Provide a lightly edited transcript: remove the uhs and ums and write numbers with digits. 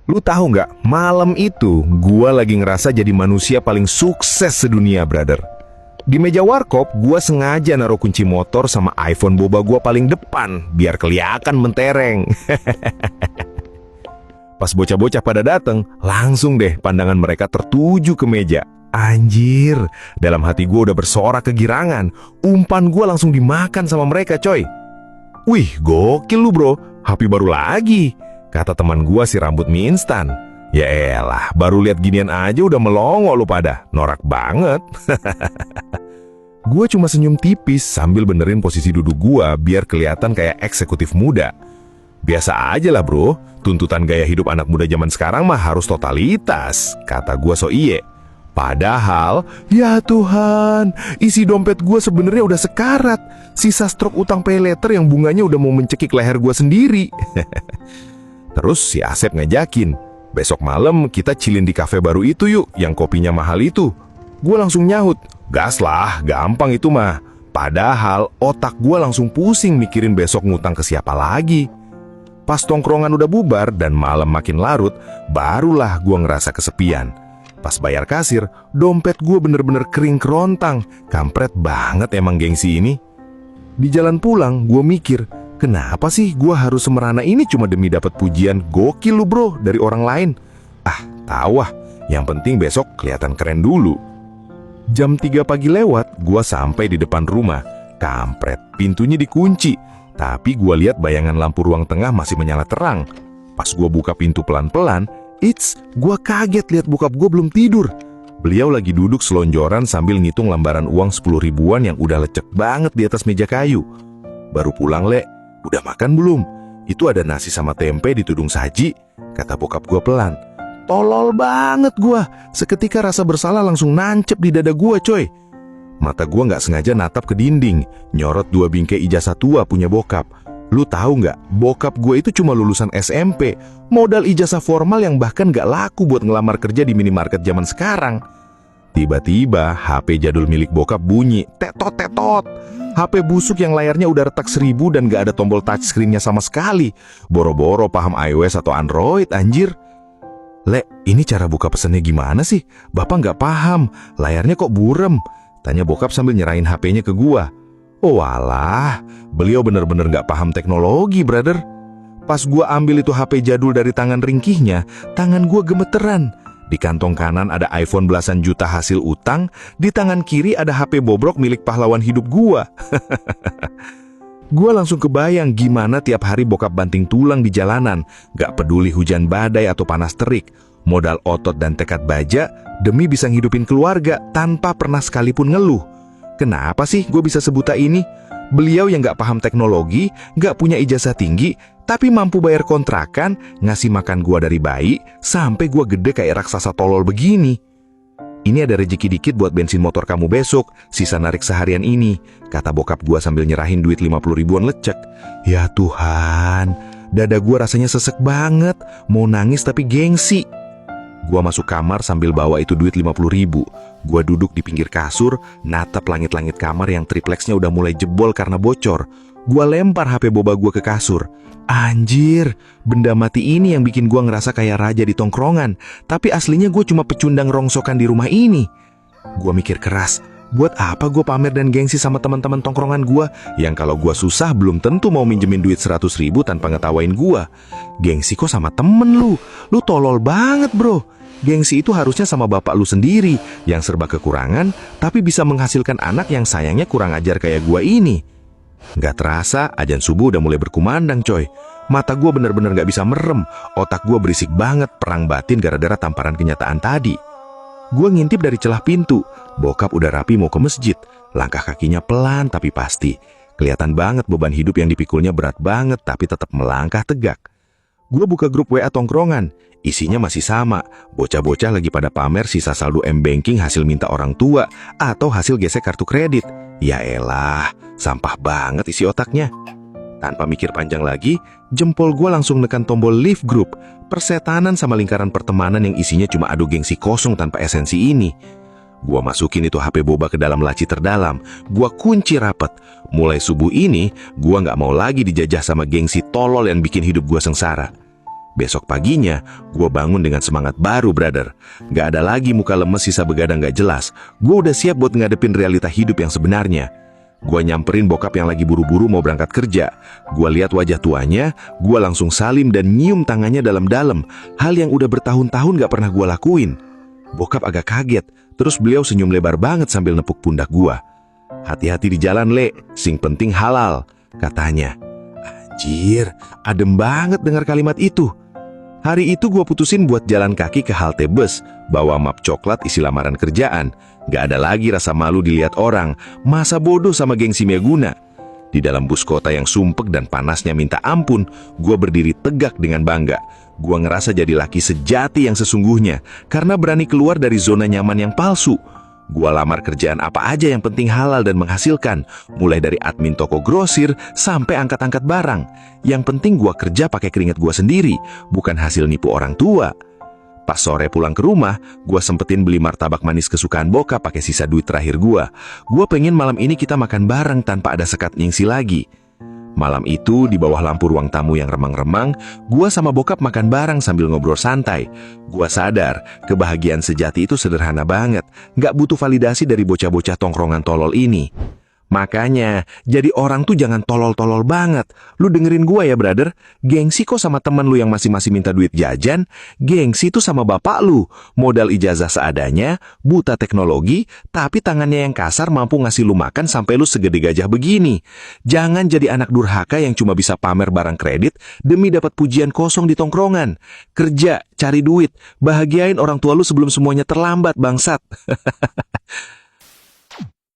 Lu tahu nggak, malam itu gua lagi ngerasa jadi manusia paling sukses sedunia, brother. Di meja warkop, gua sengaja naruh kunci motor sama iPhone boba gua paling depan, biar kelihatan mentereng. Pas bocah-bocah pada dateng, langsung deh pandangan mereka tertuju ke meja. Anjir, dalam hati gua udah bersorak kegirangan. Umpan gua langsung dimakan sama mereka, coy. Wih, gokil lu bro, HP baru lagi, kata teman gua si rambut mie instan. Ya elah, baru lihat ginian aja udah melongo lu pada, norak banget. Gua cuma senyum tipis sambil benerin posisi duduk gua biar kelihatan kayak eksekutif muda. Biasa aja lah bro, tuntutan gaya hidup anak muda zaman sekarang mah harus totalitas, kata gua so iye. Padahal, ya Tuhan, isi dompet gue sebenarnya udah sekarat. Sisa struk utang pay letter yang bunganya udah mau mencekik leher gue sendiri. Terus si Asep ngajakin, besok malam kita chillin di kafe baru itu yuk, yang kopinya mahal itu. Gue langsung nyahut, gas lah, gampang itu mah. Padahal otak gue langsung pusing mikirin besok ngutang ke siapa lagi. Pas tongkrongan udah bubar dan malam makin larut, barulah gue ngerasa kesepian. Pas bayar kasir, dompet gue bener-bener kering kerontang. Kampret banget emang gengsi ini. Di jalan pulang, gue mikir, kenapa sih gue harus semerana ini cuma demi dapat pujian gokil lu bro dari orang lain? Ah, tahu ah, yang penting besok kelihatan keren dulu. Jam 3 pagi lewat, gue sampai di depan rumah. Kampret, pintunya dikunci. Tapi gue lihat bayangan lampu ruang tengah masih menyala terang. Pas gue buka pintu pelan-pelan, gue kaget lihat bokap gue belum tidur. Beliau lagi duduk selonjoran sambil ngitung lembaran uang 10 ribuan yang udah lecek banget di atas meja kayu. Baru pulang, Le. Udah makan belum? Itu ada nasi sama tempe ditudung saji, kata bokap gue pelan. Tolol banget gue. Seketika rasa bersalah langsung nancep di dada gue, coy. Mata gue gak sengaja natap ke dinding, nyorot 2 bingkai ijazah tua punya bokap. Lu tahu nggak, bokap gue itu cuma lulusan SMP, modal ijazah formal yang bahkan nggak laku buat ngelamar kerja di minimarket zaman sekarang. Tiba-tiba HP jadul milik bokap bunyi, tetot-tetot. HP busuk yang layarnya udah retak 1000 dan nggak ada tombol touchscreen-nya sama sekali. Boro-boro paham iOS atau Android, anjir. Le, ini cara buka pesannya gimana sih? Bapak nggak paham, layarnya kok burem? Tanya bokap sambil nyerahin HP-nya ke gua. Oh alah, beliau bener-bener gak paham teknologi, brother. Pas gua ambil itu HP jadul dari tangan ringkihnya, tangan gua gemeteran. Di kantong kanan ada iPhone belasan juta hasil utang, di tangan kiri ada HP bobrok milik pahlawan hidup gua. Gua langsung kebayang gimana tiap hari bokap banting tulang di jalanan, gak peduli hujan badai atau panas terik. Modal otot dan tekad baja demi bisa ngidupin keluarga tanpa pernah sekalipun ngeluh. Kenapa sih gue bisa sebuta ini? Beliau yang gak paham teknologi, gak punya ijazah tinggi, tapi mampu bayar kontrakan, ngasih makan gue dari bayi, sampai gue gede kayak raksasa tolol begini. Ini ada rezeki dikit buat bensin motor kamu besok, sisa narik seharian ini, kata bokap gue sambil nyerahin duit 50 ribuan lecek. Ya Tuhan, dada gue rasanya sesek banget, mau nangis tapi gengsi. Gua masuk kamar sambil bawa itu duit 50 ribu. Gua duduk di pinggir kasur, natap langit-langit kamar yang tripleksnya udah mulai jebol karena bocor. Gua lempar HP boba gua ke kasur. Anjir, benda mati ini yang bikin gua ngerasa kayak raja di tongkrongan. Tapi aslinya gua cuma pecundang rongsokan di rumah ini. Gua mikir keras, buat apa gua pamer dan gengsi sama teman-teman tongkrongan gua yang kalau gua susah belum tentu mau minjemin duit 100 ribu tanpa ngetawain gua. Gengsi kok sama temen lu? Lu tolol banget bro. Gengsi itu harusnya sama bapak lu sendiri yang serba kekurangan tapi bisa menghasilkan anak yang sayangnya kurang ajar kayak gua ini. Gak terasa azan subuh udah mulai berkumandang, coy. Mata gua bener-bener gak bisa merem. Otak gua berisik banget, perang batin gara-gara tamparan kenyataan tadi. Gua ngintip dari celah pintu. Bokap udah rapi mau ke masjid. Langkah kakinya pelan tapi pasti. Kelihatan banget beban hidup yang dipikulnya berat banget tapi tetap melangkah tegak. Gue buka grup WA tongkrongan. Isinya masih sama, bocah-bocah lagi pada pamer sisa saldo M-Banking hasil minta orang tua atau hasil gesek kartu kredit. Ya elah, sampah banget isi otaknya. Tanpa mikir panjang lagi, jempol gue langsung nekan tombol leave group, persetanan sama lingkaran pertemanan yang isinya cuma adu gengsi kosong tanpa esensi ini. Gue masukin itu HP boba ke dalam laci terdalam, gue kunci rapet. Mulai subuh ini, gue gak mau lagi dijajah sama gengsi tolol yang bikin hidup gue sengsara. Besok paginya, gue bangun dengan semangat baru, brother. Gak ada lagi muka lemes sisa begadang gak jelas. Gue udah siap buat ngadepin realita hidup yang sebenarnya. Gue nyamperin bokap yang lagi buru-buru mau berangkat kerja. Gue lihat wajah tuanya, gue langsung salim dan nyium tangannya dalam-dalam. Hal yang udah bertahun-tahun gak pernah gue lakuin. Bokap agak kaget, terus beliau senyum lebar banget sambil nepuk pundak gue. "Hati-hati di jalan, Le. Sing penting halal," katanya. Anjir, adem banget dengar kalimat itu. Hari itu gue putusin buat jalan kaki ke halte bus, bawa map coklat isi lamaran kerjaan. Gak ada lagi rasa malu dilihat orang, masa bodoh sama gengsi Meguna. Di dalam bus kota yang sumpek dan panasnya minta ampun, gue berdiri tegak dengan bangga. Gue ngerasa jadi laki sejati yang sesungguhnya, karena berani keluar dari zona nyaman yang palsu. Gue lamar kerjaan apa aja yang penting halal dan menghasilkan, mulai dari admin toko grosir sampai angkat-angkat barang. Yang penting gue kerja pakai keringat gue sendiri, bukan hasil nipu orang tua. Pas sore pulang ke rumah, gue sempetin beli martabak manis kesukaan bokap pakai sisa duit terakhir gue. Gue pengen malam ini kita makan bareng tanpa ada sekat nyingsi lagi. Malam itu, di bawah lampu ruang tamu yang remang-remang, gua sama bokap makan bareng sambil ngobrol santai. Gua sadar, kebahagiaan sejati itu sederhana banget, nggak butuh validasi dari bocah-bocah tongkrongan tolol ini. Makanya, jadi orang tuh jangan tolol-tolol banget. Lu dengerin gua ya, brother. Gengsi kok sama temen lu yang masih minta duit jajan. Gengsi tuh sama bapak lu. Modal ijazah seadanya, buta teknologi, tapi tangannya yang kasar mampu ngasih lu makan sampai lu segede gajah begini. Jangan jadi anak durhaka yang cuma bisa pamer barang kredit demi dapat pujian kosong di tongkrongan. Kerja, cari duit, bahagiain orang tua lu sebelum semuanya terlambat, bangsat.